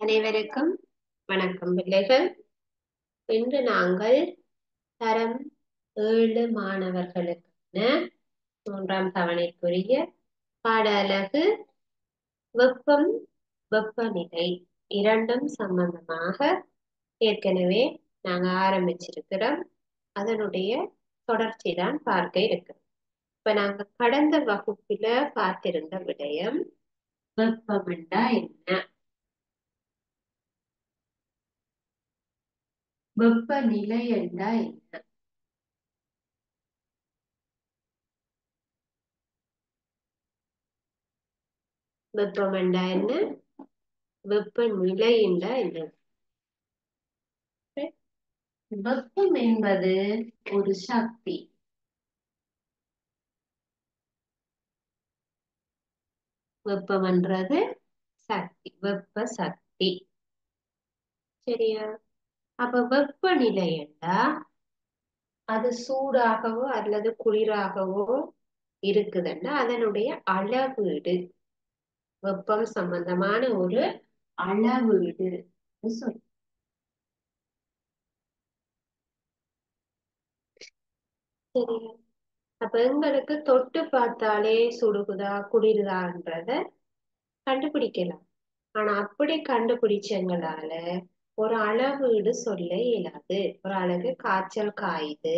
அனைவருக்கும் வணக்கம் பிள்ளைகள். இன்று நாங்கள் தரம் 7 மாணவர்களுக்கான 3ஆம் தவணைக்குரிய பாட அலகு வெப்பம் வெப்பநிலை இரண்டும் சம்பந்தமாக ஏற்கனவே நாங்கள் ஆரம்பிச்சிருக்கிறோம். அதனுடைய தொடர்ச்சி தான் பார்க்க இருக்கிறோம். இப்ப நாங்க கடந்த வகுப்புல பார்த்திருந்த விடயம் வெப்பம்ண்டா என்ன, வெப்பநிலை என்றா என்ன, வெப்பம்ண்டா என்ன, வெப்பநிலை என்றா என்ன. வெப்பம் என்பது ஒரு சக்தி. வெப்பம் என்றது சக்தி, வெப்ப சக்தி. சரியா? அப்ப வெப்பநிலை என்றா அது சூடாகவோ அல்லது குளிராகவோ இருக்குதுன்னா அதனுடைய அளவீடு. வெப்பம் சம்பந்தமான ஒரு அளவீடு சொல்லு. சரியா? அப்ப எங்களுக்கு தொட்டு பார்த்தாலே சுடுகுதா குளிருதான்றத கண்டுபிடிக்கலாம். ஆனா அப்படி கண்டுபிடிச்சவங்களால ஒரு அளவீடு சொல்ல இயலாது. ஒரு அளவு காய்ச்சல் காயுது,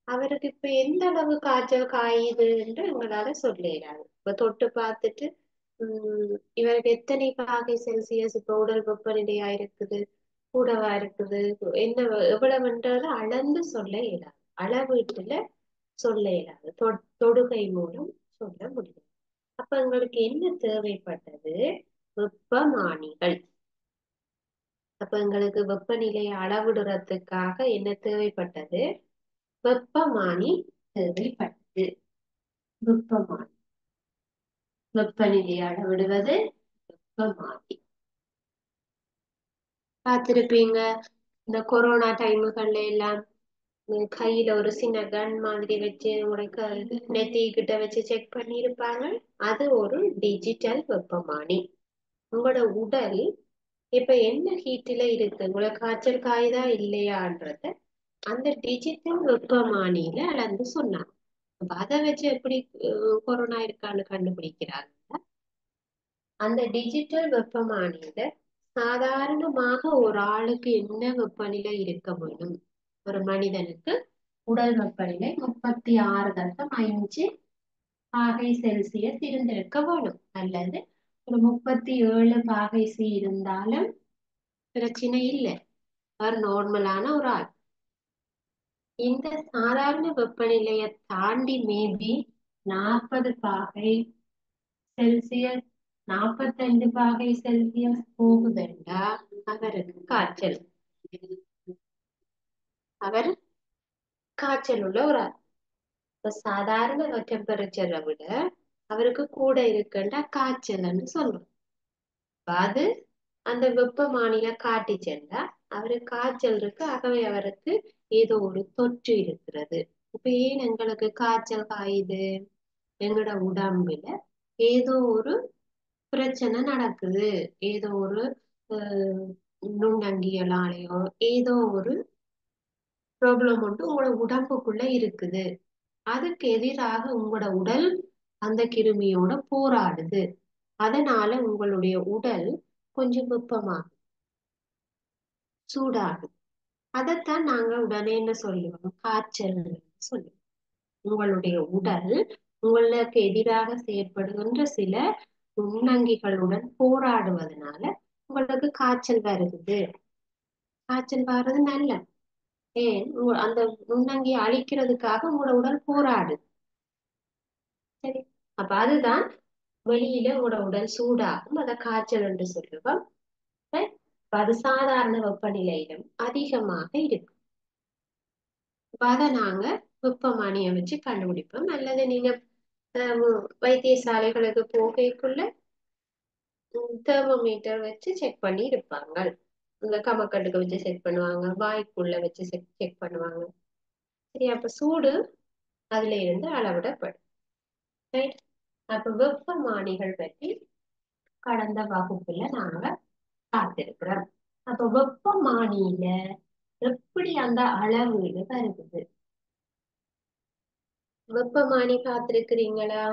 அவருக்கு இப்ப எந்த அளவு காய்ச்சல் காயுது என்று எங்களால சொல்ல இயலாது. இப்ப தொட்டு பார்த்துட்டு இவருக்கு எத்தனை பாகை செல்சியஸ் இப்ப உடல் வெப்பநிலையா இருக்குது, கூடவா இருக்குது, என்ன எவ்வளவுன்றத அளந்து சொல்ல இயலாது. அளவீட்டுல சொல்ல இயலாது. தொடுகை மூலம் சொல்ல முடியும். அப்ப எங்களுக்கு என்ன தேவைப்பட்டது? வெப்பமானிகள். அப்ப எங்களுக்கு வெப்பநிலையை அளவிடுறதுக்காக என்ன தேவைப்பட்டது? வெப்பமானி தேவைப்பட்டது. வெப்பமானி, வெப்பநிலையை அளவிடுவது வெப்பமானி. பார்த்திருப்பீங்க இந்த கொரோனா டைமுகள்ல எல்லாம் கையில ஒரு சின்ன கன் மாதிரி வச்சு உங்களை நெத்தி கிட்ட வச்சு செக் பண்ணி இருப்பாங்க. அது ஒரு டிஜிட்டல் வெப்பமானி. உங்களோட உடல் இப்ப என்ன ஹீட்ல இருக்கு, உங்களுக்கு காய்ச்சல் காயுதா இல்லையான்றத அந்த டிஜிட்டல் வெப்பமானியில அளந்து சொன்னாங்க. அதை வச்சு எப்படி கொரோனா இருக்கான்னு கண்டுபிடிக்கிறாங்க. அந்த டிஜிட்டல் வெப்பமானியில சாதாரணமாக ஒரு ஆளுக்கு என்ன வெப்பநிலை இருக்க வேண்டும்? ஒரு மனிதனுக்கு உடல் வெப்பநிலை 36.5 பாகை செல்சியஸ் இருந்திருக்க வேணும், அல்லது ஒரு 37 பாகை சி இருந்தாலும் பிரச்சனை இல்லை. ஒரு நார்மலான ஒரு ஆள். இந்த சாதாரண வெப்பநிலையை தாண்டி மேபி 40 பாகை செல்சியஸ் 45 பாகை செல்சியஸ் போகுதுண்டா அவருக்கு காய்ச்சல். அவர் காய்ச்சல் உள்ள ஒரு ஆள். இப்ப சாதாரண டெம்பரேச்சரை விட அவருக்கு கூட இருக்குண்டா காய்ச்சல்னு சொல்றோம். அது அந்த வெப்பமானில காட்டிச்சென்றா அவருக்கு காய்ச்சல் இருக்கு, ஆகவே அவருக்கு ஏதோ ஒரு தொற்று இருக்கிறது. இப்ப ஏன் எங்களுக்கு காய்ச்சல் காயுது? எங்களோட உடம்புல ஏதோ ஒரு பிரச்சனை நடக்குது, ஏதோ ஒரு அஹ், நுண்ணங்கியலாலேயோ ஏதோ ஒரு ப்ராப்ளம் ஒன்று உங்களோட உடம்புக்குள்ள இருக்குது. அதுக்கு எதிராக உங்களோட உடல் அந்த கிருமியோட போராடுது. அதனால உங்களுடைய உடல் கொஞ்சம் வெப்பமாகும், சூடாகுது. அதைத்தான் நாங்க உடனே என்ன சொல்லுவோம்? காய்ச்சல் சொல்லுவோம். உங்களுடைய உடல் உங்களுக்கு எதிராக செயற்படுகின்ற சில நுண்ணங்கிகளுடன் போராடுவதனால உங்களுக்கு காய்ச்சல் வருது. காய்ச்சல் வர்றது நல்ல, ஏன் அந்த நுண்ணங்கியை அழிக்கிறதுக்காக உங்களோட உடல் போராடுது. சரி, அப்ப அதுதான் வெளியில உங்களோட உடல் சூடாகும், அதை காய்ச்சல் என்று சொல்லுவோம். right? அப்ப அது சாதாரண வெப்பநிலையிலும் அதிகமாக இருக்கும். அப்ப அதை நாங்க வெப்பமானியை வச்சு கண்டுபிடிப்போம். அல்லது நீங்க வைத்தியசாலைகளுக்கு போகைக்குள்ள தெர்மோமீட்டர் வச்சு செக் பண்ணி இருப்பாங்க. இந்த கமக்கட்டுக்கு வச்சு செக் பண்ணுவாங்க, வாய்க்குள்ள வச்சு செக் பண்ணுவாங்க. சரி, அப்ப சூடு அதுல இருந்து அளவிடப்படும். ரைட்? அப்ப வெப்பமானிகள் பற்றி கடந்த வகுப்புல நாங்க பார்த்திருக்கிறோம். அப்ப வெப்பமானியில எப்படி அந்த அளவுன்னு வருது? வெப்பமானி பார்த்திருக்கிறீங்களா?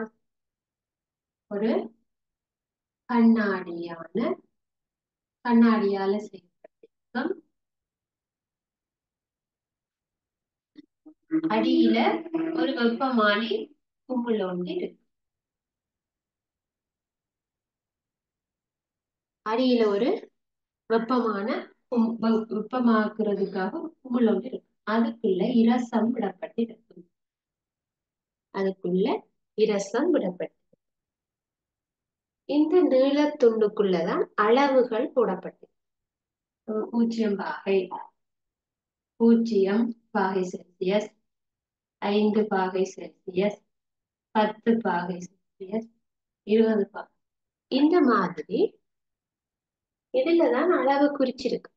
ஒரு கண்ணாடியால செய்யப்பட்டிருக்கும். அடியில ஒரு வெப்பமானி குமிழ் ஒன்று இருக்கு. அடியில ஒரு வெப்பமாக்குறதுக்காக ஒரு குமிழ் ஒன்று இருக்கு. அதுக்குள்ள இரசம் விடப்பட்டிருக்கும். அதுக்குள்ள இரசம் விடப்பட்டு இந்த நீளத்துண்டுக்குள்ளதான் அளவுகள் போடப்பட்டு 0 பாகை, 0 பாகை செல்சியஸ், 5 பாகை செல்சியஸ், 10 பாகை செல்சியஸ், 20 பாகை. இந்த மாதிரி இதுலதான் அளவு குறிச்சிருக்கு.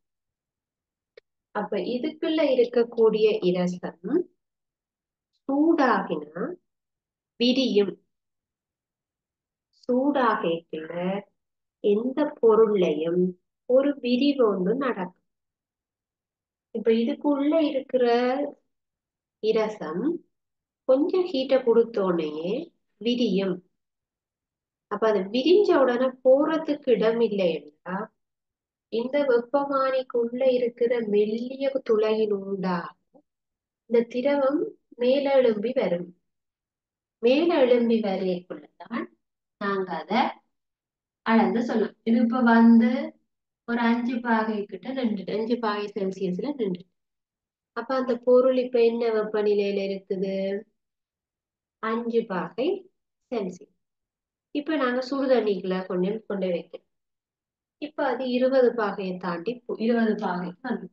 அப்ப இதுக்குள்ள இருக்கக்கூடிய இரசம் சூடாகினா விரியும். சூடாகல எந்த பொருளையும் ஒரு விரிவு ஒன்று நடக்கும். இப்ப இதுக்குள்ள இருக்கிற இரசம் கொஞ்சம் ஹீட்டை கொடுத்தோடனே விரியும். அப்ப அது விரிஞ்ச உடனே போறதுக்கு இடம் இல்லைன்னா இந்த வெப்பமானிக்குள்ள இருக்கிற மெல்லிய துளையின் உண்டாக இந்த திரவம் மேல எழும்பி வரும். மேல எழும்பி வரைக்குள்ளதான் நாங்க அதை அளந்து சொல்லலாம். இது இப்ப ஒரு 5 பாகை கிட்ட நின்றுட்டு 5 பாகை செல்சியஸ்ல நின்று. அப்ப அந்த பொருள் இப்ப என்ன வெப்பநிலையில இருக்குது? 5 பாகை செல்சியஸ். இப்ப நாங்க சுடு தண்ணிக்குள்ள கொண்டு வைக்கிறோம். இப்ப அது 20 பாகையை தாண்டி 20 பாகைக்கு வந்து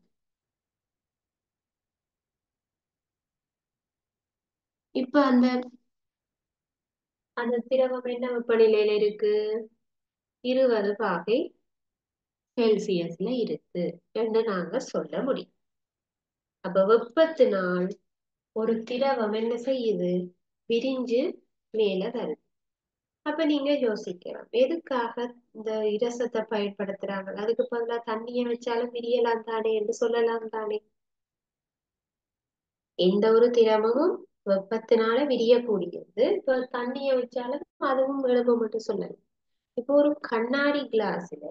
இப்ப அந்த அந்த திரவம் என்ன வெப்பநிலையில இருக்கு? 20 பாகை செல்சியஸ்ல இருக்கு என்று நாங்க சொல்ல முடியும். அப்ப வெப்பத்தினால் ஒரு திரவம் என்ன செய்யுது? விரிஞ்சு மேல வருது. அப்ப நீங்க யோசிக்கலாம், எதுக்காக இந்த இரசத்தை பயன்படுத்துறாங்க? அதுக்கு பதிலா தண்ணிய வச்சாலும் விரியலாம் தானே என்று சொல்லலாம் தானே? எந்த ஒரு திரவமும் வெப்பத்தினால விரியக்கூடியது. இப்ப தண்ணிய வச்சாலும் அதுவும் எழுப மட்டும் சொல்லலாம். இப்போ ஒரு கண்ணாடி கிளாஸ்ல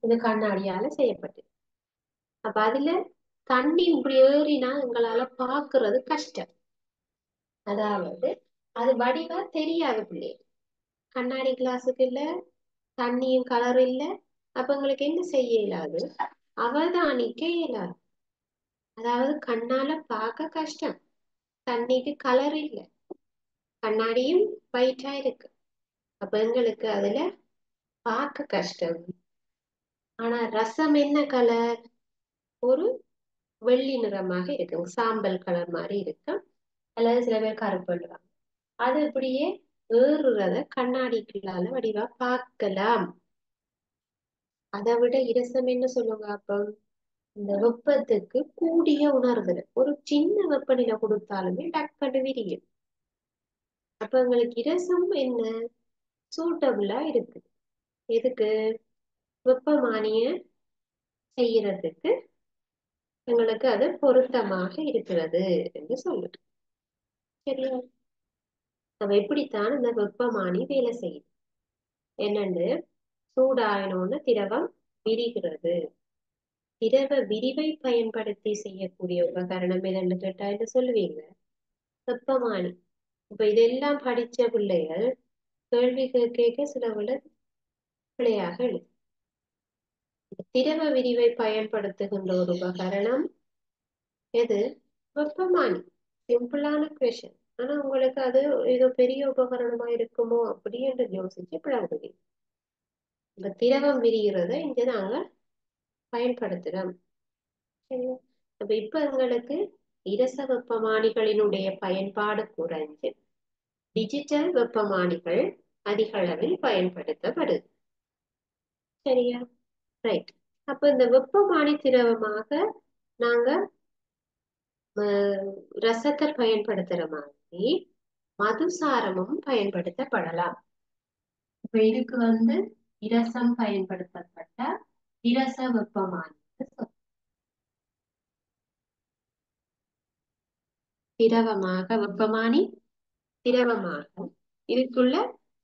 இது கண்ணாடியால செய்யப்பட்டது. அப்ப அதுல தண்ணி இப்படி ஏறினா எங்களால பாக்குறது கஷ்டம். அதாவது அது வடிவா தெரியாது பிள்ளை. கண்ணாடி கிளாஸுக்கு இல்ல, தண்ணியும் கலர் இல்ல. அப்ப எங்களுக்கு என்ன செய்ய இயலாது? அவதானிக்க இயலாது. அதாவது கண்ணால பார்க்க கஷ்டம். தண்ணிக்கு கலர் இல்ல, கண்ணாடியும் ஒயிட்டா இருக்கு. அப்ப எங்களுக்கு அதுல பார்க்க கஷ்டம். ஆனா ரசம் என்ன கலர்? ஒரு வெள்ளி நிறமாக இருக்கு, சாம்பல் கலர் மாதிரி இருக்கு. அல்லது சில பேர் கருப்புடுவாங்க. அது இப்படியே ஏறுறத கண்ணாடிக்குள்ளால வடிவா பார்க்கலாம். அதை விட இரசம் என்ன சொல்லுவாங்க? அப்ப இந்த வெப்பத்துக்கு கூடிய உணர்தல். ஒரு சின்ன வெப்பநிலை கொடுத்தாலுமே டக்குனு விரியும். அப்ப எங்களுக்கு இரசம் என்ன சூட்டபிளா இருக்கு? எதுக்கு? வெப்பமானிய செய்யறதுக்கு எங்களுக்கு அது பொருத்தமாக இருக்கிறது என்று சொல்லுது. சரியா? நம்ம எப்படித்தான் இந்த வெப்பமானி வேலை செய்யுது என்னன்னு, சூடாயினோன்னு திரவம் விரிகிறது. திரவ விரிவை பயன்படுத்தி செய்யக்கூடிய உபகரணம் என்னன்னு கேட்டா என்ன சொல்லுவீங்க? வெப்பமானி. இப்ப இதெல்லாம் படிச்ச பிள்ளைகள் கேள்வி கேட்க சில பிள்ளையாக எழுது. திரவ விரிவை பயன்படுத்துகின்ற ஒரு உபகரணம் எது? வெப்பமானி. சிம்பிளான கொஸ்டின். ஆனா உங்களுக்கு அது ஏதோ பெரிய உபகரணமா இருக்குமோ அப்படி என்று யோசிச்சு பிளவுது. இந்த திரவம் விரிகிறத இங்க நாங்க பயன்படுத்துறோம். சரியா? அப்ப இப்ப எங்களுக்கு இரச வெப்பமானிகளினுடைய பயன்பாடு குறைஞ்சு டிஜிட்டல் வெப்பமானிகள் அதிக அளவில் பயன்படுத்தப்படுது. சரியா? ரைட். அப்ப இந்த வெப்பமானி திரவமாக நாங்க ரசத்தை பயன்படுத்துற மாதிரி மதுசாரமும் பயன்படுத்தப்படலாம். இப்ப இதுக்கு இரசம் பயன்படுத்தப்பட்ட இரச வெப்பமானி. திரவமாக வெப்பமானி திரவமாக இதுக்குள்ள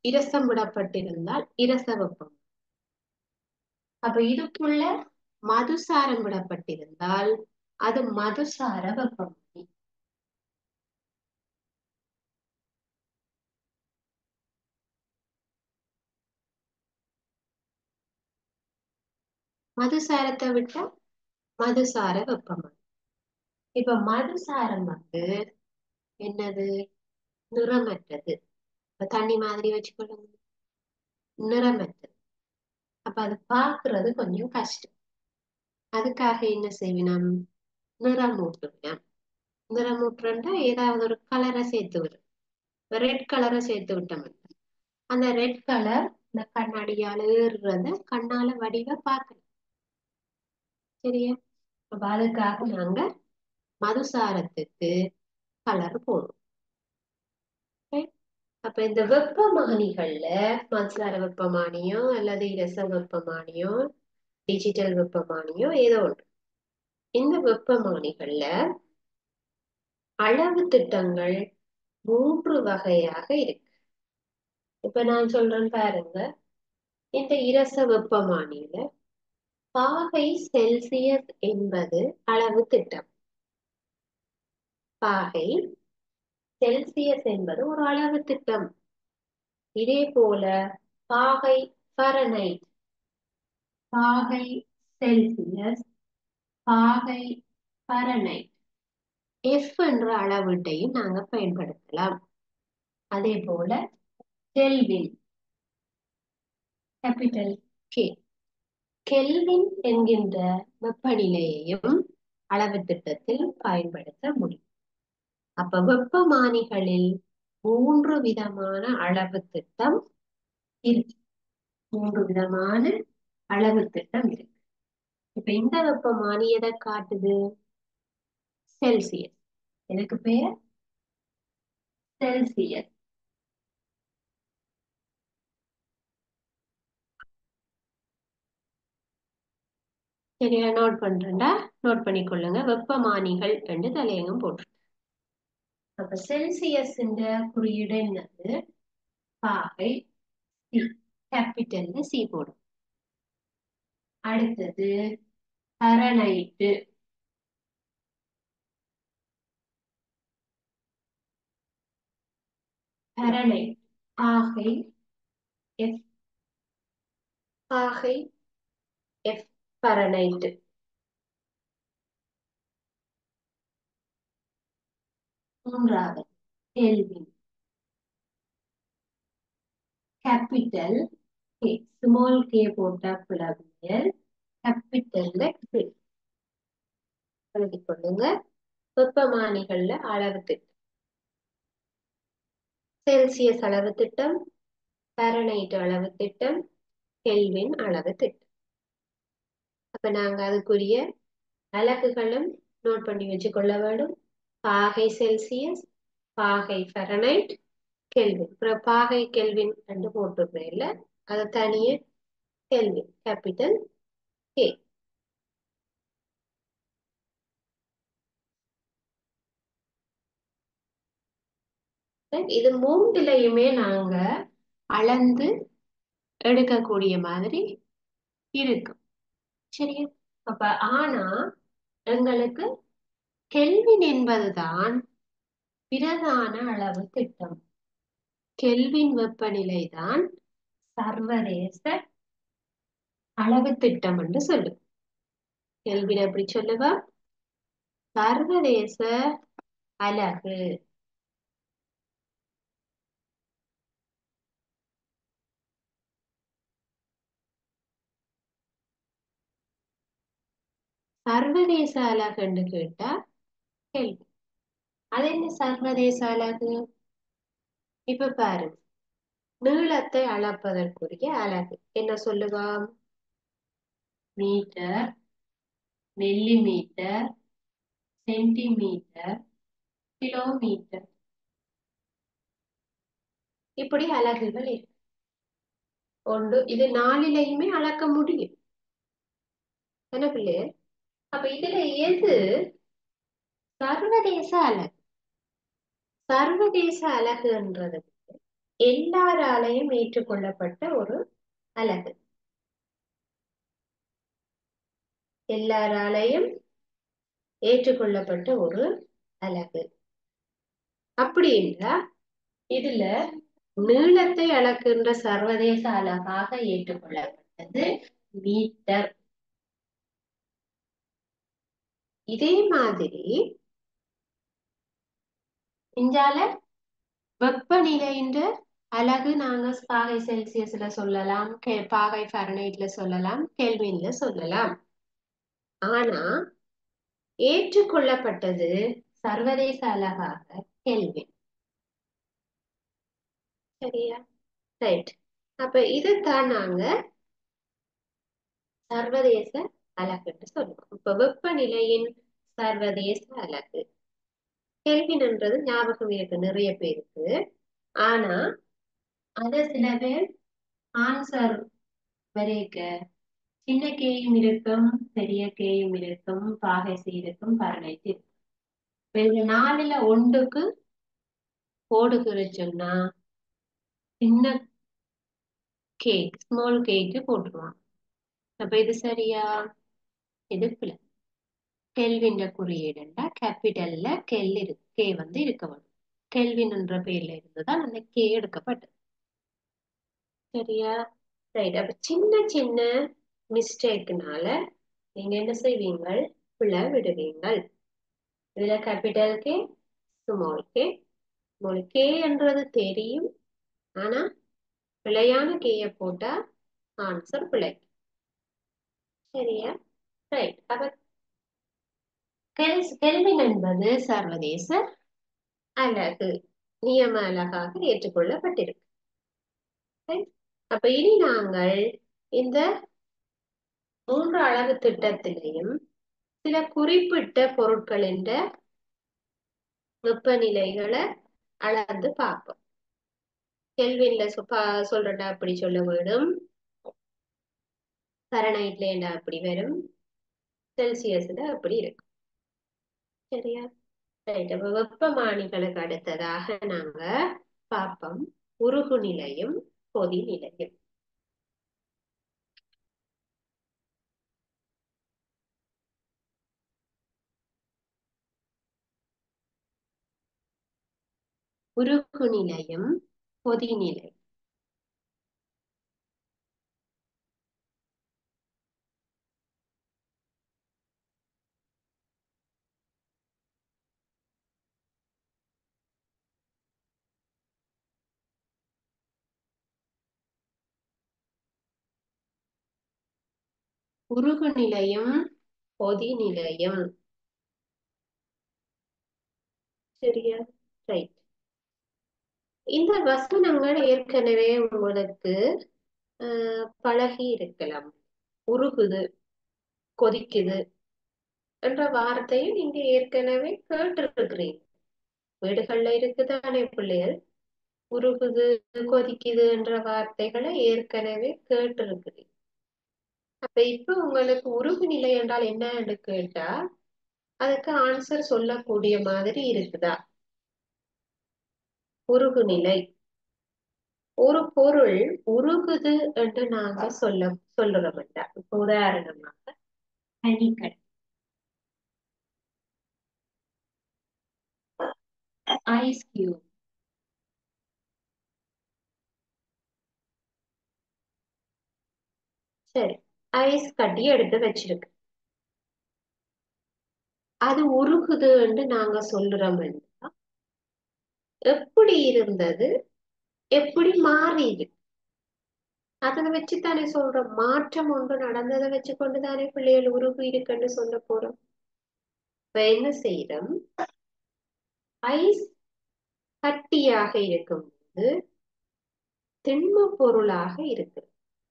இரசம் விடப்பட்டிருந்தால் இரச வெப்பம். அப்ப இதுக்குள்ள மதுசாரம் விடப்பட்டிருந்தால் அது மதுசார வெப்பமானி. மதுசாரத்தை விட்டா மதுசார வெப்பமானி. இப்ப மதுசாரம் என்னது? நிறமற்றது. இப்ப தண்ணி மாதிரி வச்சுக்கொள்ளுங்க, நிறமற்றது. அப்ப அது பாக்குறது கொஞ்சம் கஷ்டம். அதுக்காக என்ன செய்வினம்? நிறமூட்டுவினம். நிறமூட்டுறா ஏதாவது ஒரு கலரை சேர்த்து விடும். ரெட் கலரை சேர்த்து விட்டோம், அந்த ரெட் கலர் இந்த கண்ணாடியால ஏறுறத கண்ணால வடிவ பார்க்கணும். சரியா? அப்ப அதுக்காக நாங்க மதுசாரத்துக்கு கலர் போடுவோம். அப்ப இந்த வெப்பமானிகள்ல மதுசார வெப்பமானியோ அல்லது இரச வெப்பமானியோ டிஜிட்டல் வெப்பமானியோ ஏதோ ஒன்று. இந்த வெப்பமானிகள்ல அளவு திட்டங்கள் 3 வகையாக இருக்கு. இப்ப நான் சொல்றேன் பாருங்க. இந்த இரச வெப்பமானியில பாகை செல்சியஸ் என்பது அளவு திட்டம். பாகை செல்சியஸ் என்பது ஒரு அளவு திட்டம். இதே போல பாகை ஃபாரன்ஹைட், பாகை செல்சியஸ், பாகை ஃபாரன்ஹைட், எஃப் என்ற அளவீட்டையும் நாங்க பயன்படுத்தலாம். அதே போல கெல்வின், கேபிட்டல் கே, கெல்வின் என்கின்ற வெப்பநிலையையும் அளவு திட்டத்தில் பயன்படுத்த முடியும். அப்ப வெப்பமானிகளில் 3 விதமான அளவு திட்டம் இருக்கு. 3 விதமான அளவு திட்டம் இருக்கு. இப்ப இந்த வெப்பமானி எதை காட்டுது? செல்சியஸ். எனக்கு பேர் செல்சியஸ். சரியா? நோட் பண்றேன்டா, நோட் பண்ணிக்கொள்ளுங்க. வெப்பமானிகள் என்று தலையங்கம் போட்டு. அப்ப செல்சியஸ் குறியீடு என்னது? பாகை சி, கேபிட்டல்ல சி போடும். அடுத்தது ஃபாரன்ஹைட், ஃபாரன்ஹைட் பாகை எஃப், பாகை எஃப் ஃபாரன்ஹைட். மூன்றாவது kelvin, capital K, small K போட்டா பிளவியல், கேபிட்டல்ல கே. எழுதிக் கொள்ளுங்க. வெப்பமானிகள்ல அளவு திட்டம். செல்சியஸ் அளவு திட்டம், ஃபாரன்ஹைட் அளவு திட்டம், கெல்வின் அளவு திட்டம். அப்ப நாங்க அதுக்குரிய அலகுகளும் நோட் பண்ணி வச்சுக்கொள்ள வேண்டும். பாகை செல்சியஸ், பாகை ஃபாரன்ஹைட், கெல்வின். அப்புறம் பாகை கெல்வின் ரெண்டு போட்டுருக்கேன் இல்ல, அதை தனியே கெல்வின், கேபிட்டல் கே. இது மூன்றுலையுமே நாங்க அளந்து எடுக்கக்கூடிய மாதிரி இருக்கும். சரியா? அப்ப ஆனா எங்களுக்கு கெல்வின் என்பதுதான் பிரதான அளவு திட்டம். கெல்வின் வெப்பநிலை தான் சர்வதேச அளவு திட்டம் என்று சொல்லு. கெல்வின் எப்படி சொல்லுவா? சர்வதேச அலகு. சர்வதேச அலகுன்னு கேட்டா கெல்வின். அது என்ன சர்வதேச அலகு? இப்ப பாருங்க, நீளத்தை அளப்பதற்குரிய அலகு என்ன சொல்லுவாம்? மீட்டர், மில்லிமீட்டர், சென்டிமீட்டர், கிலோமீட்டர், இப்படி அலகுகள் இருக்கு. ஒன்று இது நாளிலையுமே அளக்க முடியும். என்ன பிள்ளைய? அப்ப இதுல எது சர்வதேச அலகு? சர்வதேச அலகுன்றது எல்லாராலையும் ஏற்றுக்கொள்ளப்பட்ட ஒரு அலகு. எல்லாராலையும் ஏற்றுக்கொள்ளப்பட்ட ஒரு அலகு. அப்படி என்றா இதுல நீளத்தை அளக்கின்ற சர்வதேச அலகாக ஏற்றுக்கொள்ளப்பட்டது மீட்டர். இதே மாதிரி இந்தியால வெப்பநிலைன்ற அலகு நாங்க பாகை செல்சியஸ்ல சொல்லலாம், பாகை ஃபாரன்ஹீட்ல சொல்லலாம், கெல்வின்ல சொல்லலாம். ஆனா ஏற்றுக்கொள்ளப்பட்டது சர்வதேச அலகாக கெல்வின். சரியா? ரைட். அப்ப இதுதான் நாங்க சர்வதேச அலகுன்னு சொல்லுவோம். இப்ப வெப்பநிலையின் சர்வதேச அலகு கெல்வின்ன்றது ஞாபகம் இருக்கு நிறைய பேருக்கு. ஆனா அத சில பேர் ஆன்சர் வரைக்க சின்ன கேயும் இருக்கும், பெரிய கேயும் இருக்கும், பாகை இருக்கும், ஃபாரன்ஹீட் இருக்கும். இந்த நாலுல ஒன்றுக்கு கோடு குறிச்சோம்னா சின்ன கேக் ஸ்மால் கேக்கு போட்டுருவான். அப்ப இது சரியா? இது பிள்ளை. கெல்வின் குறியீடுண்டா கேபிட்டல்ல கெல் இருக்கு, கே வந்து இருக்க வேணும். கெல்வின் என்ற பேர்ல இருந்துதான் அந்த கே எடுக்கப்பட்டது. சரியா? ரைட். அப்ப சின்ன சின்ன மிஸ்டேக்னால நீங்க என்ன செய்வீங்கள்? பிள்ளை விடுவீங்கள். இதுல கேபிட்டல் கே, ஸ்மால் கே. உங்களுக்கு கே என்றது தெரியும், ஆனா பிழையான கேய போட்டா ஆன்சர் பிழை. சரியா? ரைட். அப்ப கெல்வின் என்பது சர்வதேச அலகு, நியம அலகாக ஏற்றுக்கொள்ளப்பட்டிருக்கு. அப்ப இனி நாங்கள் இந்த 3 அலகு திட்டத்திலையும் சில குறிப்பிட்ட பொருட்களின் வெப்பநிலைகளை அளந்து பார்ப்போம். கெல்வின்ல சொல்றா அப்படி சொல்ல வேணும், ஃபாரன்ஹீட்ல என்ன அப்படி வரும், செல்சியஸ்ல அப்படி இருக்கும். சரியா? ரைட். அப்ப வெப்பமானிகளுக்கு அடுத்ததாக நாங்க பார்ப்போம் உருகு நிலையும் கொதி நிலையும். உருகு நிலையும் கொதிநிலை. உருகு நிலையும் கொதிநிலையும். சரியா? ரைட். இந்த வசனங்கள் ஏற்கனவே உங்களுக்கு பழகி இருக்கலாம். உருகுது, கொதிக்குது என்ற வார்த்தையை நீங்க ஏற்கனவே கேட்டிருக்கிறீங்க. வீடுகள்ல இருக்குதானே பிள்ளைகள்? உருகுது, கொதிக்குது என்ற வார்த்தைகளை ஏற்கனவே கேட்டிருக்கிறீங்க. அப்ப இப்ப உங்களுக்கு உருகு நிலை என்றால் என்னன்னு கேட்டா அதுக்கு ஆன்சர் சொல்லக்கூடிய மாதிரி இருக்குதா? உருகு நிலை, ஒரு பொருள் உருகுது என்று நாங்க சொல்லுறோம். இப்ப உதாரணமாக பனிக்கட்டி, ஐஸ் கியூப். சரி, ஐஸ் கட்டி எடுத்து வச்சிருக்கு, அது உருகுது என்று நாங்க சொல்லுறோம். எப்படி இருந்தது, எப்படி மாறிது, அதை வச்சுத்தானே சொல்றோம். மாற்றம் ஒன்று நடந்ததை வச்சு கொண்டுதானே பிள்ளைகள் உருகு இருக்குன்னு சொல்ல போறோம். இப்ப என்ன செய்யறோம்? ஐஸ் கட்டியாக இருக்கும்போது திண்ம பொருளாக இருக்கு.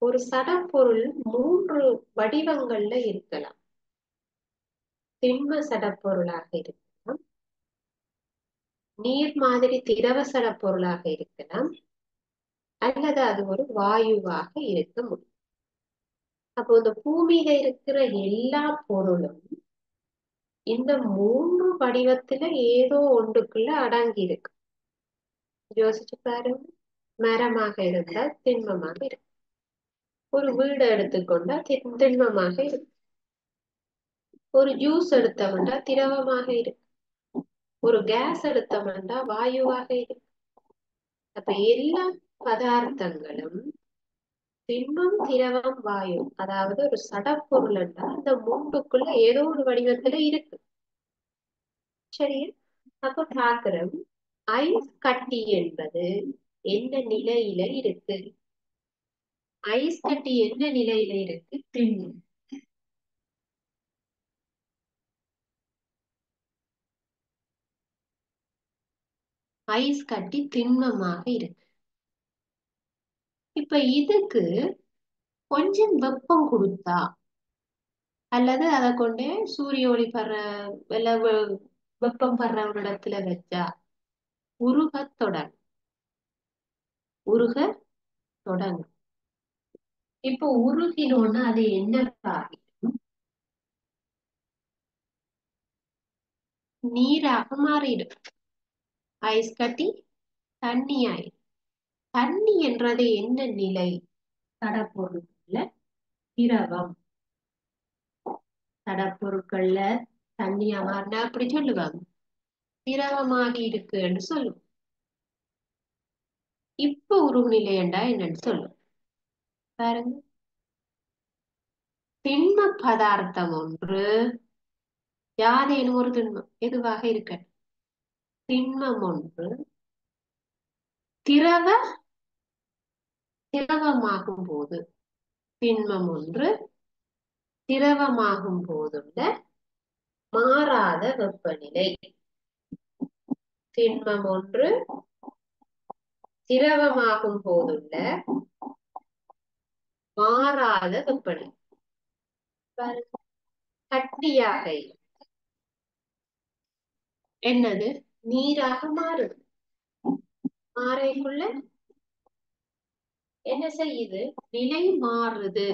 ஒரு சடப்பொருள் 3 வடிவங்கள்ல இருக்கலாம். திண்ம சடப்பொருளாக இருக்கலாம், நீர் மாதிரி திரவ சடப்பொருளாக இருக்கலாம், அல்லது அது ஒரு வாயுவாக இருக்க முடியும். அப்போ இந்த பூமியில இருக்கிற எல்லா பொருளும் இந்த மூன்று வடிவத்துல ஏதோ ஒன்றுக்குள்ள அடங்கி இருக்கு. யோசிச்சு பாருங்க. மரமாக இருந்தால் திண்மமாக இருக்கு. ஒரு வீடு எடுத்துக்கொண்டா திண்மமாக இருக்கு. ஒரு ஜூஸ் எடுத்தோம்னா திரவமாக இருக்கு. ஒரு கேஸ் எடுத்தோம்னா வாயுவாக இருக்கு. அப்ப எல்லா பதார்த்தங்களும் திண்மம், திரவம், வாயு, அதாவது ஒரு சடப்பொருள் என்றால் இந்த மூன்றுக்குள்ள ஏதோ ஒரு வடிவத்துல இருக்கு. சரியா? அப்ப பாக்குறோம், ஐஸ் கட்டி என்பது என்ன நிலையில இருக்கு? ஐஸ் கட்டி என்ன நிலையில இருக்கு? திண்மம். ஐஸ் கட்டி திண்மமாக இருக்கு. இப்ப இதுக்கு கொஞ்சம் வெப்பம் கொடுத்தா அல்லது அதை கொண்டே சூரிய ஒளி படுற வெப்பம் படுற ஒரு இடத்துல வச்சா உருகத் தொடங்கும். உருக தொடங்கும். இப்போ உருகினோன்னு அது என்ன ஆகிடும்? நீராக மாறிடும். ஐஸ் கட்டி தண்ணி ஆயிடும். தண்ணி என்றது என்ன நிலை? தடப்பொருட்கள்ல திரவம். தடப்பொருட்கள்ல தண்ணியா மாறினா அப்படி சொல்லுவாங்க, திரவமாகி இருக்குன்னு சொல்லுவோம். இப்ப உருகுநிலை என்றா என்னன்னு சொல்லுவோம் பாருங்க. திண்ம பதார்த்தம் ஒன்று, யாதேனும் ஒரு திண்மம் எதுவாக இருக்க, திண்மம் ஒன்று திரவ திரவமாகும் போது, திண்மம் ஒன்று திரவமாகும் போதுள்ள மாறாத வெப்பநிலை. திண்மம் ஒன்று திரவமாகும் போதுள்ள மாறாத வெப்பநிலை. கட்டியாக என்னது நீராக மாறுது. மாறைக்குள்ள என்ன செய்யுது? நிலை மாறுது.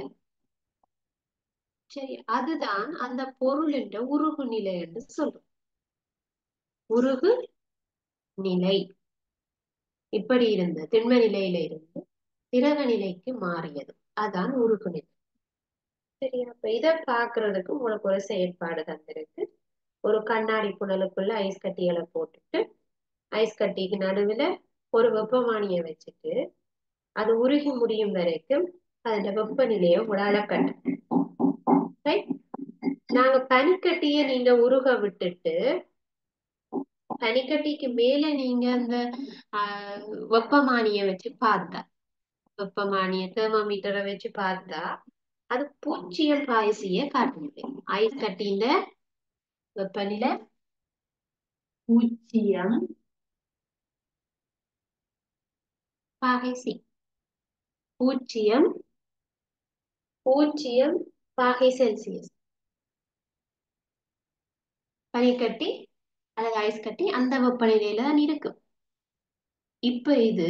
சரி, அதுதான் அந்த பொருள் என்ற உருகு நிலை என்று சொல்றோம். உருகு நிலை இப்படி இருந்த திண்ம நிலையில இருந்து திரவ நிலைக்கு மாறியது, அதான் உருகு நிலை. சரி, அப்ப இதை பாக்குறதுக்கு உங்களுக்கு ஒரு செயற்பாடு தந்திருக்கு. ஒரு கண்ணாடி புனலுக்குள்ள ஐஸ் கட்டிகளை போட்டுட்டு ஐஸ் கட்டிக்கு நடுவுல ஒரு வெப்பமானியை வச்சுட்டு அது உருகி முடியும் வரைக்கும் அதோட வெப்பநிலையை உங்களால கட்டு. நாங்க பனிக்கட்டிய நீங்க உருக விட்டுட்டு பனிக்கட்டிக்கு மேல நீங்க அந்த வெப்பமானிய வச்சு பார்த்தா, வெப்பமானிய தெர்மோமீட்டரை வச்சு பார்த்தா அது 0 காட்ட முடியும். ஐஸ் கட்டின வெப்பநிலை 0°C. 0°C பனிக்கட்டி அல்லது ஐஸ் கட்டி அந்த வெப்பநிலையில தான் இருக்கு. இப்ப இது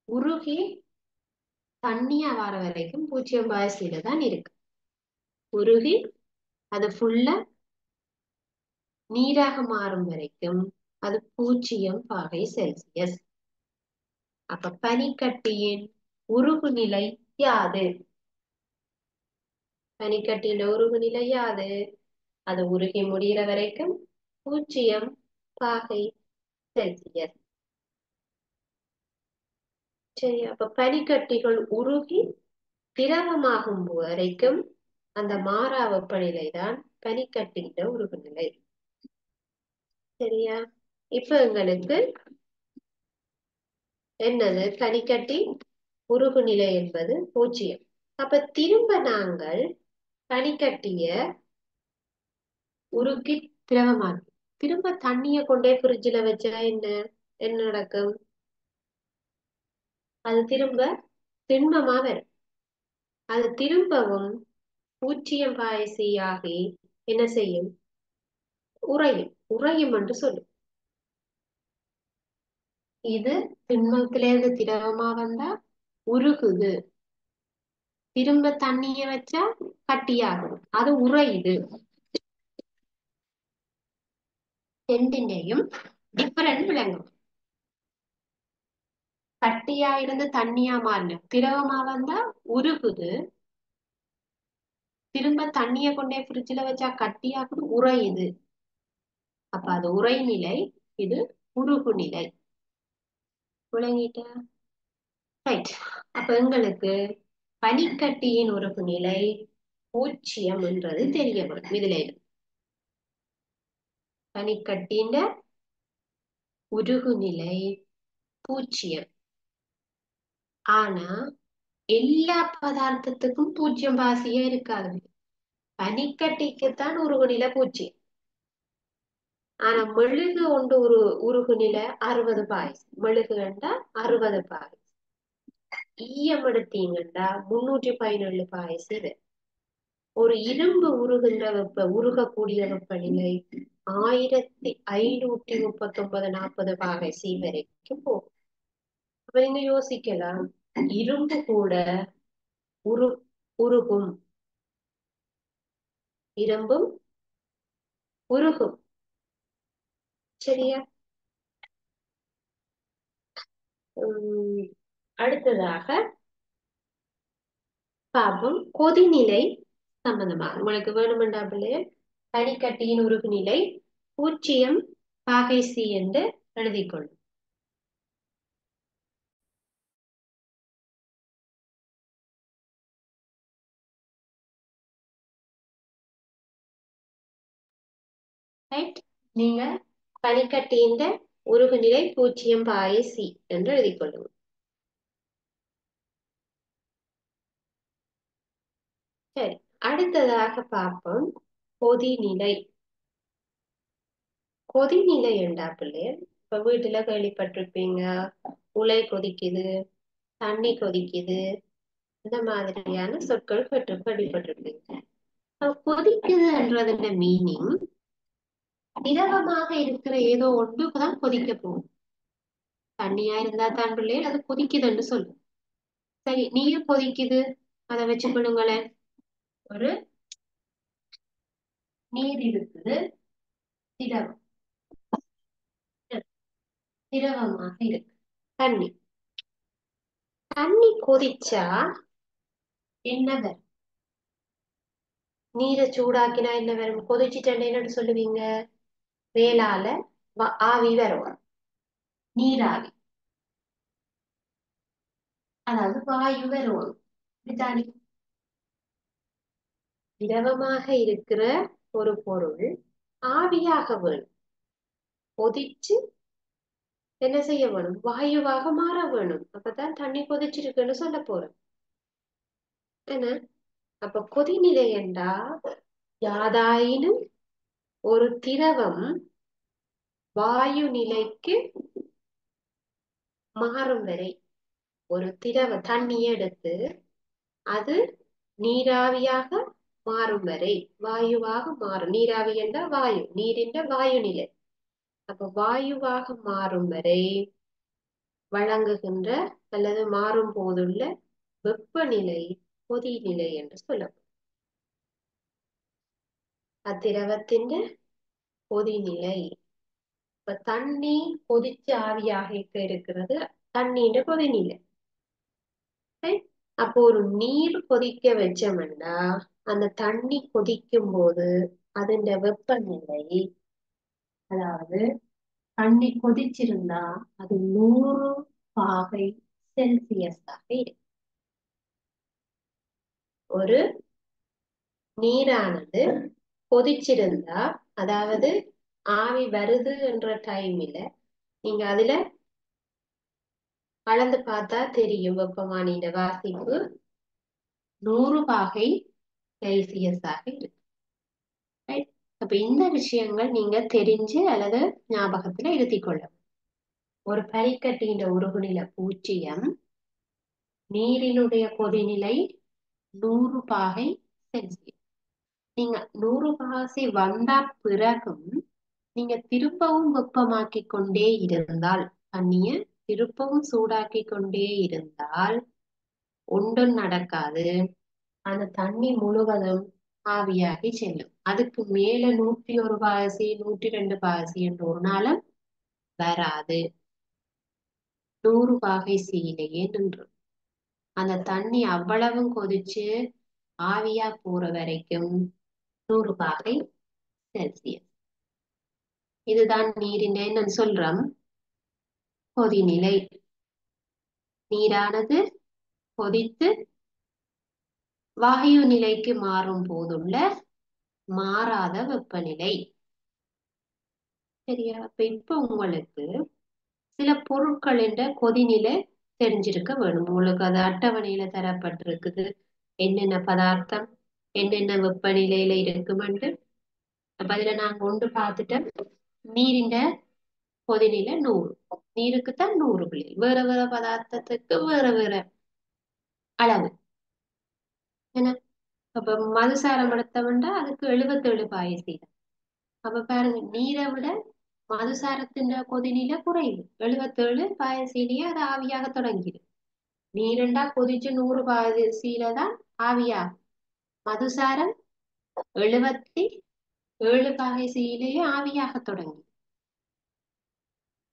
உருகி தண்ணியா வர வரைக்கும் 0°C தான் இருக்கு. உருகி அது ஃபுல்லா நீராக மாறும் வரைக்கும் அது 0°C. அப்ப பனிக்கட்டியின் உருகு நிலை யாது? பனிக்கட்டியின் உருகு நிலை யாது? அது உருகி முடிகிற வரைக்கும் 0°C. சரி, அப்ப பனிக்கட்டிகள் உருகி திரவமாகும் வரைக்கும் அந்த மாறா வெப்பநிலை தான் பனிக்கட்டியின் உருகு நிலை. சரியா? இப்ப எங்களுக்கு என்னது பனிக்கட்டி உருகு நிலை என்பது 0. அப்ப திரும்ப நாங்கள் பனிக்கட்டிய உருக்கி திரவமாக்கி திரும்ப தண்ணிய கொண்டே ஃப்ரிட்ஜ்ல வச்சா என்ன என்ன நடக்கும்? அது திரும்ப திண்மமா வரும். அது திரும்பவும் 0°C ஆகி என்ன செய்யும்? உறையும். உறையும் என்று சொல்லும். இது திண்மத்திலிருந்து திரவமா வந்தா உருகுது. திரும்ப தண்ணிய வச்சா கட்டியாகும், அது உறையுது. ரெண்டின்றையும் டிஃபரண்ட் விளங்கும். கட்டியா இருந்து தண்ணியா மாறின திரவமா வந்தா உருகுது, திரும்ப தண்ணிய கொண்டே ஃப்ரிட்ஜ்ல வச்சா கட்டியாகுது, உறையுது. அப்ப அது உறைநிலை, இது உருகு நிலை. விளங்கிட்ட? ரைட். அப்ப எங்களுக்கு பனிக்கட்டியின் உருகு நிலை 0 என்றது தெரிய வரும். இதுல இருந்து பனிக்கட்டியின் உருகு நிலை 0. ஆனா எல்லா பதார்த்தத்துக்கும் 0 பாசியே இருக்காது. பனிக்கட்டிக்குத்தான் உருகு நிலை 0. ஆனா மெழுகு ஒன்று உருகு நிலை 60 பாய்ஸ். மெழுகு என்றா 60 பாய்ஸ். ஈயம் எடுத்தீங்கன்னா 317 பாய்ஸ். இது ஒரு இரும்பு உருகக்கூடிய வெப்பநிலை 1539 பாகை வரைக்கும் போகும். அப்ப நீங்க யோசிக்கலாம், இரும்பு கூட உரு உருகும், இரும்பும் உருகும். சரியா? அடுத்ததாக பாப்போம் கொதிநிலை சம்பந்தமாக. உங்களுக்கு வேணுமென்றாப்பிலே பனிக்கட்டியின் உருகு நிலை 0 பாகை சி என்று எழுதிக்கொள்ளும். நீங்க பனிக்கட்டியின் உருகு நிலை 0 பாகை சி என்று எழுதிக்கொள்ளும். சரி, அடுத்ததாக பார்ப்போம் கொதிநிலை. கொதிநிலை என்றாப்பிலே இப்ப வீட்டுல கேள்விப்பட்டிருப்பீங்க, உலை கொதிக்குது, தண்ணி கொதிக்குது, இந்த மாதிரியான சொற்கள் கேள்விப்பட்டிருப்பீங்க. கொதிக்குதுன்றதுன்ற மீனிங் திரவமாக இருக்கிற ஏதோ ஒன்றுதான் கொதிக்க போகும். தண்ணியா இருந்தா தான் பிள்ளைகள் அது கொதிக்குதுன்னு சொல்லும். சரி, நீர் கொதிக்குது, அதை வச்சு கொள்ளுங்களேன். ஒரு நீர் இருக்குது, திரவம், திரவமாக இருக்கு தண்ணி. தண்ணி கொதிச்சா என்ன வரும்? நீரை சூடாக்கினா என்ன வரும்? கொதிச்சுட்டேன்னு என்னன்னு சொல்லுவீங்க? மேலால ஆவி வரும், நீராவி, அதாவது வாயு வரும். இப்படித்தானே திரவமாக இருக்கிற ஒரு பொருள் ஆவியாக வேணும், கொதிச்சு என்ன செய்ய வேணும்? வாயுவாக மாற வேணும். அப்பதான் தண்ணி கொதிச்சிருக்குன்னு சொல்ல போறோம். என்ன? அப்ப கொதிநிலை என்றா யாதாயினும் ஒரு திரவம் வாயு நிலைக்கு மாறும் வரை, ஒரு திரவ தண்ணியை எடுத்து அது நீராவியாக மாறும் வரை, வாயுவாக மாறும். நீராவி என்ற வாயு, நீரின்ற வாயு நிலை. அப்ப வாயுவாக மாறும் வரை வழங்குகின்ற அல்லது மாறும் போதுள்ள வெப்பநிலை கொதிநிலை என்று சொல்லப்படும். அத்திரவத்தின் கொதிநிலை. இப்ப தண்ணி கொதிச்சு ஆவியாக இருக்கிறது, தண்ணீர் கொதிநிலை. அப்போ ஒரு நீர் கொதிக்க வச்சோம்னா அந்த தண்ணி கொதிக்கும் போது அதன் வெப்பநிலை, அதாவது தண்ணி கொதிச்சிருந்தா அது 100 பாகை செல்சியஸாக இருக்கு. ஒரு நீரானது கொதிச்சிருந்தா, அதாவது ஆவி வருது என்ற டைம்ல நீங்க அதுல கலந்து பார்த்தா தெரியும், வெப்பமானியின் வாசிப்பு 100 பாகை செல்சியஸாக இருக்கு. அப்ப இந்த விஷயங்கள் நீங்க தெரிஞ்சு அல்லது ஞாபகத்துல இருத்திக் கொள்ளும். ஒரு பனிக்கட்டியின் உருகுநிலை 0, நீரினுடைய கொதிநிலை 100 பாகை செல்சியஸ். நீங்க 100 பாகை வந்தா பிறகும் நீங்க திரும்பவும் வெப்பமாக்கி கொண்டே இருந்தால், தண்ணிய திருப்பவும் சூடாக்கி கொண்டே இருந்தால் ஒன்றும் நடக்காது. அந்த தண்ணி முழுவதும் ஆவியாகி செல்லும். அதுக்கு மேல 101 பாகசி 102 பாகசி என்று ஒரு நாளும் வராது. 100 பாகை நின்று அந்த தண்ணி அவ்வளவும் கொதிச்சு ஆவியா போற வரைக்கும் 100 பாகை செல்சியஸ். இதுதான் நீரின் என்னன்னு சொல்றோம் கொதிநிலை. நீரானது கொதித்து வாயு நிலைக்கு மாறும் போதுள்ள மாறாத வெப்பநிலை. சரியா? இப்ப உங்களுக்கு சில பொருட்களின் கொதிநிலை தெரிஞ்சிருக்க வேணும். உங்களுக்கு அது அட்டவணையில தரப்பட்டிருக்குது. என்னென்ன பதார்த்தம் என்னென்ன வெப்பநிலையில இருக்குமென்று. அப்ப அதுல நாங்க ஒன்று பார்த்துட்டோம். நீரின் கொதிநிலை 100. நீருக்குத்தான் 100 புள்ளி. வேற வேற பதார்த்தத்துக்கு வேற வேற அளவு. என்ன அப்ப மதுசாரம் எடுத்தவன்டா அதுக்கு 77 பாகை. அப்ப பாருங்க, நீரை விட மதுசாரத்தின் கொதிநிலை குறைவு. 77 பாகசிலேயே அது ஆவியாக தொடங்கிடும். நீரெண்டா கொதிச்சு 100 பாகசியில தான் ஆவியாகும். மதுசாரம் 77 பாகசியிலேயே ஆவியாக தொடங்கி.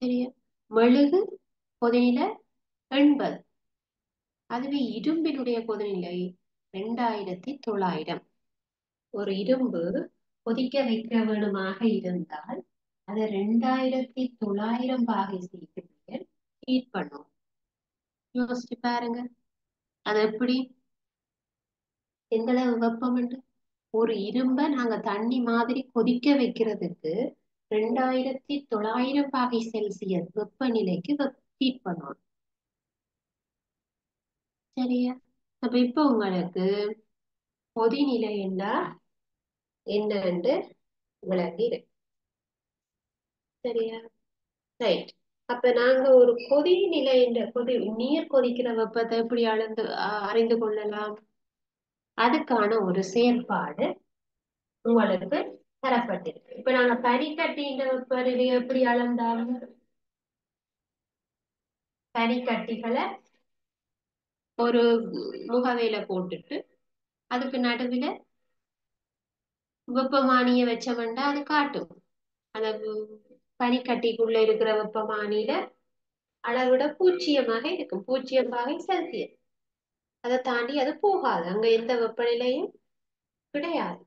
சரியா? மெழுகு கொதிநிலை 80. அதுவே இரும்பினுடைய கொதிநிலை 2900. ஒரு இரும்பு கொதிக்க வைக்க வேணுமாக இருந்தால் அதை 2900 பாகை ஹீட் பண்ணும். யோசிச்சு பாருங்க, அது எப்படி எந்தளவு வெப்பம் என்று. ஒரு இரும்ப நாங்க தண்ணி மாதிரி கொதிக்க வைக்கிறதுக்கு 2900 பாகை செல்சியஸ் வெப்பநிலைக்கு ஹீட் பண்ணணும். சரியா? அப்ப இப்ப உங்களுக்கு கொதிநிலை என்னன்னு விளங்கி இருக்கு. சரியா? ரைட். அப்ப நாங்க ஒரு கொதிநிலை நீர் கொதிக்கிற வெப்பத்தை எப்படி அறிந்து கொள்ளலாம்? அதுக்கான ஒரு செயற்பாடு உங்களுக்கு தரப்பட்டிருக்கு. இப்ப நாங்க பனிக்கட்டியின் வெப்பநிலையை எப்படி அளந்தாலும் பனிக்கட்டிகளை ஒரு முகவையில போட்டுட்டு அதுக்கு நடுவில் வெப்பமானிய வச்சோம்னா அது காட்டும். அந்த பனிக்கட்டிக்குள்ள இருக்கிற வெப்பமானியில அளவிட 0 இருக்கும். 0 பாகை செல்சியஸ். அதை தாண்டி அது போகாது. அங்க எந்த வெப்பநிலையும் கிடையாது.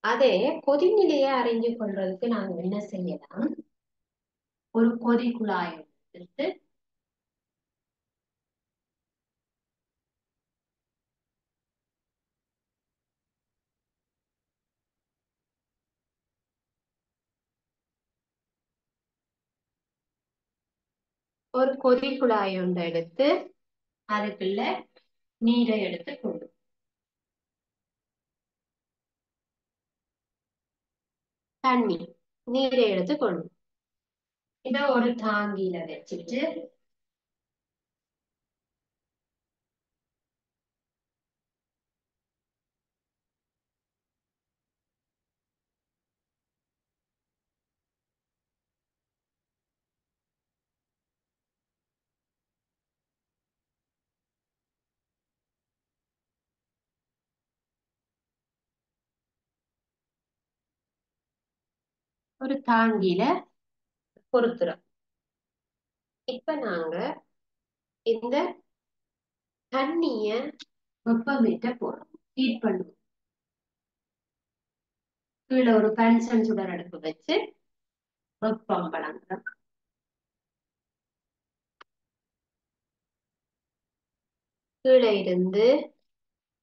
அதே கொதிநிலையை அறிஞ்சு கொள்றதுக்கு நாங்க என்ன செய்யலாம்? ஒரு கொதி குழாய் எடுத்து ஒரு கொதி குழாய் ஒன்றை எடுத்து அதுக்குள்ள நீரை எடுத்து கொண்டு தண்ணி நீரை எடுத்து கொண்டு இதை ஒரு தாங்கியில வச்சுட்டு ஒரு தாங்கியில பொறுத்துறோம். இப்ப நாங்க இந்த தண்ணிய வெப்பமேற்ற போறோம். ஹீட் பண்ணுவோம். கீழே ஒரு பன்சன் சுடர் அடுப்பு வச்சு வெப்பம் வழங்குறோம். கீழே இருந்து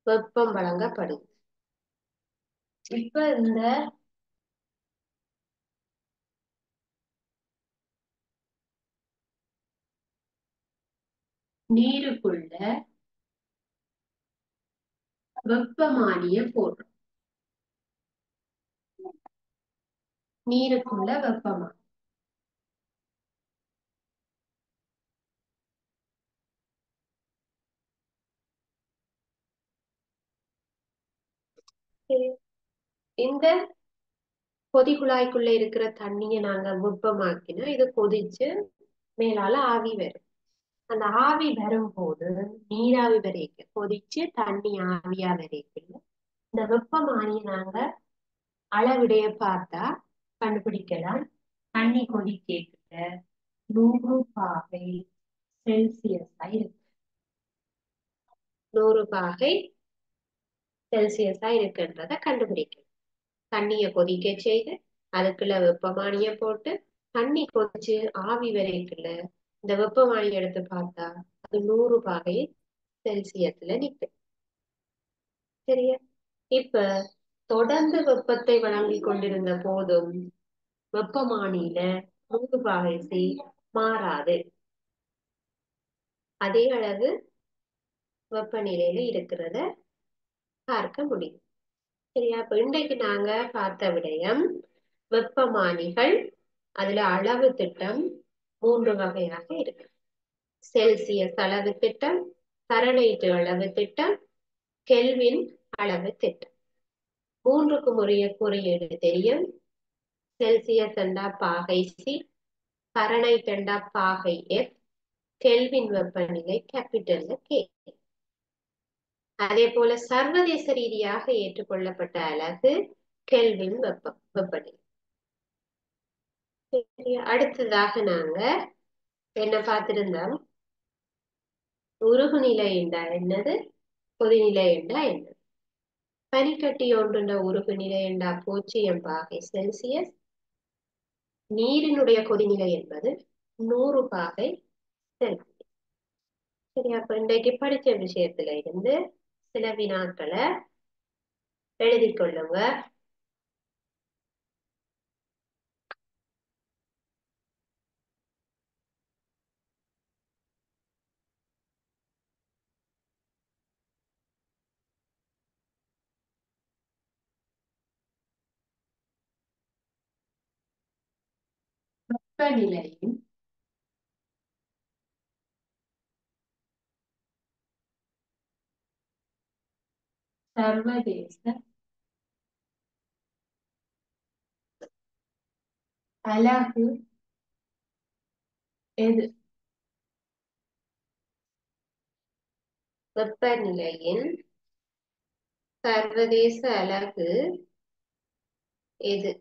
வெப்பம் வழங்கப்படும். இப்ப இந்த நீருக்குள்ள வெப்பமானிய போடுறோம். நீருக்குள்ள வெப்பமானி இந்த கொதி குழாய்க்குள்ள இருக்கிற தண்ணியை நாங்க வெப்பமாக்கினா இது கொதிச்சு மேலால ஆவி வரும். அந்த ஆவி வரும்போது நீராவி வரைக்கு கொதிச்சு தண்ணி ஆவியா வரைக்கும் இந்த வெப்பமானியை நாங்க அளவிடைய பார்த்தா கண்டுபிடிக்கலாம். தண்ணி கொதிக்க 100 பாகை செல்சியஸா இருக்கு. 100 பாகை செல்சியஸா இருக்குன்றத கண்டுபிடிக்கணும். தண்ணிய கொதிக்க செய்து அதுக்குள்ள வெப்பமானிய போட்டு தண்ணி கொதிச்சு ஆவி வரைக்குள்ள இந்த வெப்பமானி எடுத்து பார்த்தா அது 100 பாகை செல்சியஸ்ல நிக்கும். சரியா? இப்ப தொடர்ந்து வெப்பத்தை வழங்கிக் கொண்டிருந்த போதும் வெப்பமானியில 100 பாகை மாறாது. அதே அளவு வெப்பநிலையில இருக்கிறத பார்க்க முடியும். சரியா? இப்ப இன்றைக்கு நாங்க பார்த்த விடயம் வெப்பமானிகள். அதுல அளவு திட்டம் 3 வகையாக இருக்கு. செல்சியஸ் அளவு திட்டம், ஃபாரன்ஹீட் அளவு திட்டம், கெல்வின் அளவு திட்டம். 3க்கும் உரிய குறியீடு தெரியும். செல்சியஸ் என்றா பாகை சி, ஃபாரன்ஹீட் என்றா பாகை எஃப், கெல்வின் வெப்பநிலை கேபிட்டல் கே. அதே போல சர்வதேச ரீதியாக ஏற்றுக்கொள்ளப்பட்ட அலகு கெல்வின் வெப்பநிலை. அடுத்ததாக நாங்க என்ன பார்த்திருந்தோம்? உருகுநிலை என்றா என்னது, கொதிநிலை என்றா என்னது? பனிக்கட்டி ஒன்றுண்ட உருகுநிலை என்றா 0 பாகை செல்சியஸ். நீரினுடைய கொதிநிலை என்பது 100 பாகை செல்சியஸ். சரி, அப்ப இன்றைக்கு படிச்ச விஷயத்துல இருந்து சில வினாக்களை எழுதி கொள்ளுங்க. வெப்பநிலையின் சர்வதேச அலகு எது? வெப்பநிலையின் சர்வதேச அலகு எது?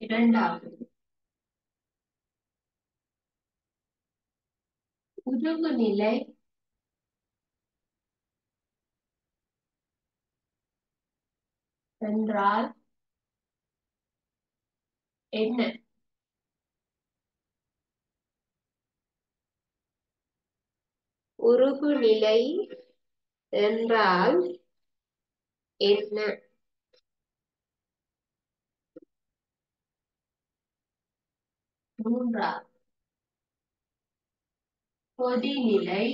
இரண்டாவது, உருகுநிலை என்றால் என்ன? உருகுநிலை என்றால் என்ன? மூன்றாவது, கொதிநிலை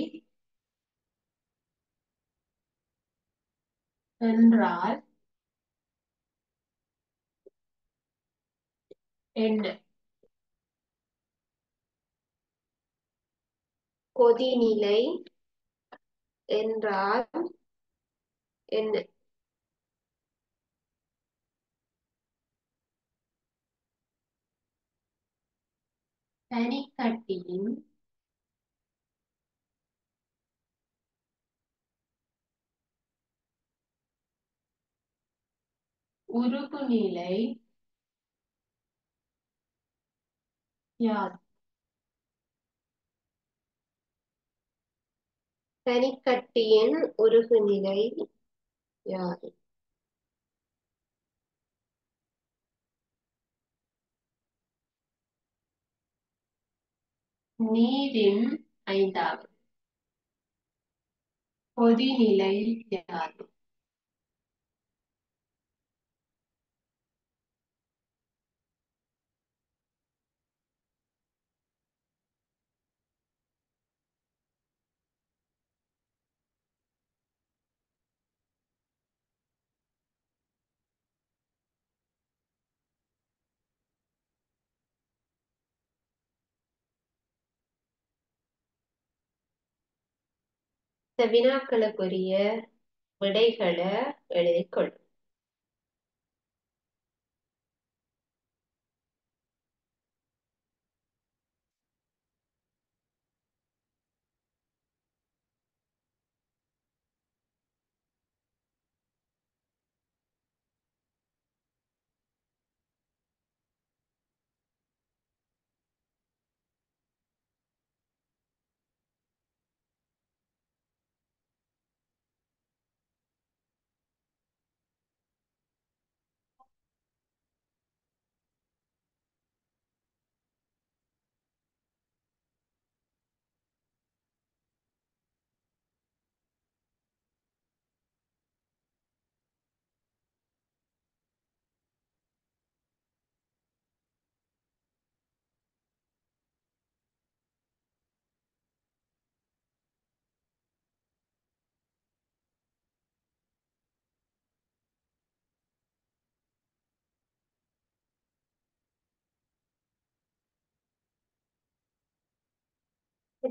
என்றால் என்ன? கொதிநிலை என்றால் என்ன? பனிக்கட்டியின் உருகுநிலை யாது? பனிக்கட்டியின் உருகுநிலை யாது? நீரின் ஐந்தாவது, கொதிநிலை யாது? இந்த வினாக்களுக்குரிய விடைகளை எழுதிக்கொள்ளும்.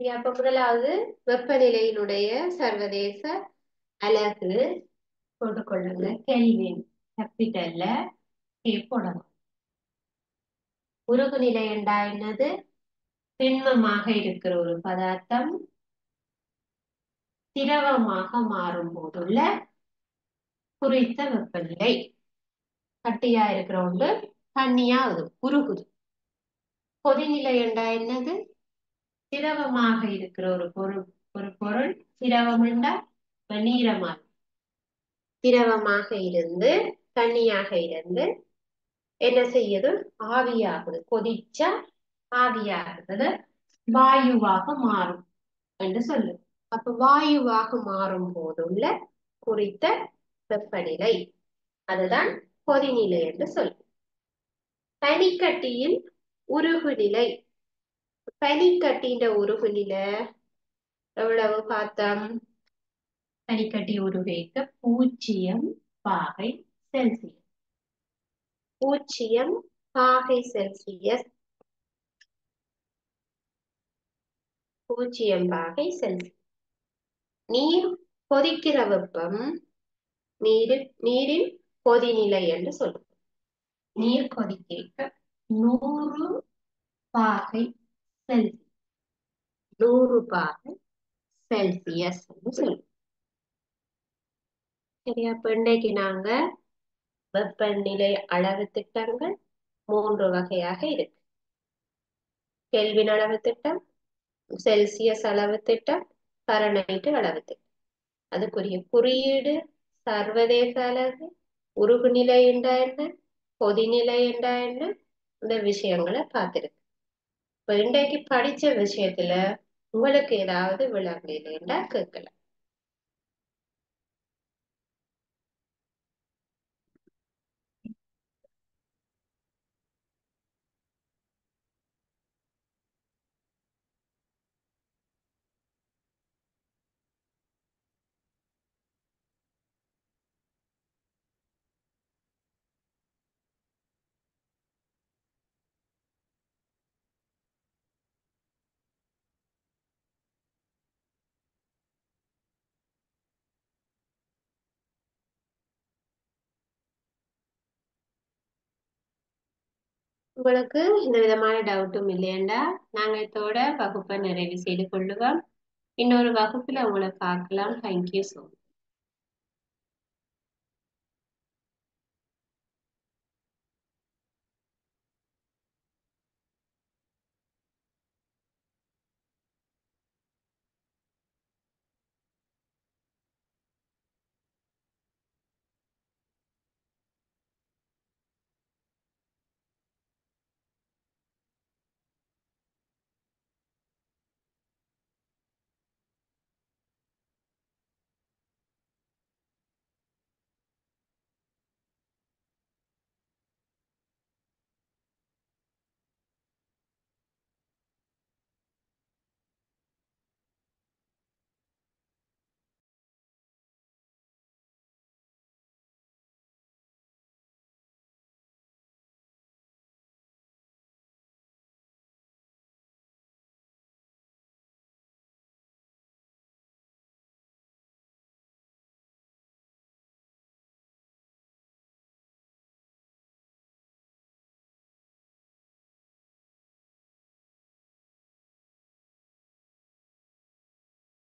சரி, அப்ப முதலாவது வெப்பநிலையினுடைய சர்வதேச அலகு போட்டுக்கொள்ளுங்க. கெல்வின் கேபிட்டல்ல போடணும். உருகுநிலை என்றா என்னது? திண்மமாக இருக்கிற ஒரு பதார்த்தம் திரவமாக மாறும் போதுள்ள குறித்த வெப்பநிலை. கட்டியா இருக்கிற ஒன்று தண்ணியா அது உருகுது. கொதிநிலை என்றா என்னது? திரவமாக இருக்கிற ஒரு பொருள் திரவம் என்றா நீரமாக திரவமாக இருந்து தண்ணியாக இருந்து என்ன செய்யுது? ஆவியாகுது. கொதிச்சா ஆவியாகுது, வாயுவாக மாறும் என்று சொல்லு. அப்ப வாயுவாக மாறும் போதுள்ள குறித்த வெப்பநிலை அதுதான் கொதிநிலை என்று சொல்லு. பனிக்கட்டியின் உருகுநிலை. பனிக்கட்டியின் உருகுநிலை எவ்வளவு பார்த்தோம்? பனிக்கட்டி உருவேக்க 0°C. 0°C. 0°C. நீர் கொதிக்கிற வெப்பம் நீரின் கொதிநிலை என்று சொல்லுவோம். நீர் கொதிக்க 100°C. 100°C என்று சொல்லுவோம். சரியா? அப்ப இன்றைக்கு நாங்க வெப்பநிலை அளவு திட்டங்கள் 3 வகையாக இருக்கு. கெல்வின் அளவு திட்டம், செல்சியஸ் அளவு திட்டம், ஃபாரன்ஹைட் அளவு திட்டம். அதுக்குரிய குறியீடு, சர்வதேச அலகு, உருகுநிலை என்றா என்ன, கொதிநிலை என்றா என்ன, இந்த விஷயங்களை பார்த்திருக்கு. இப்ப இன்றைக்கு படிச்ச விஷயத்துல உங்களுக்கு ஏதாவது விளங்கலைன்னா கேட்கலாம். உங்களுக்கு இந்த விதமான டவுட்டும் இல்லையண்டா நாங்க இதோட வகுப்பை நிறைவு செய்து கொள்ளுவோம். இன்னொரு வகுப்புல உங்களை பார்க்கலாம். Thank you so much.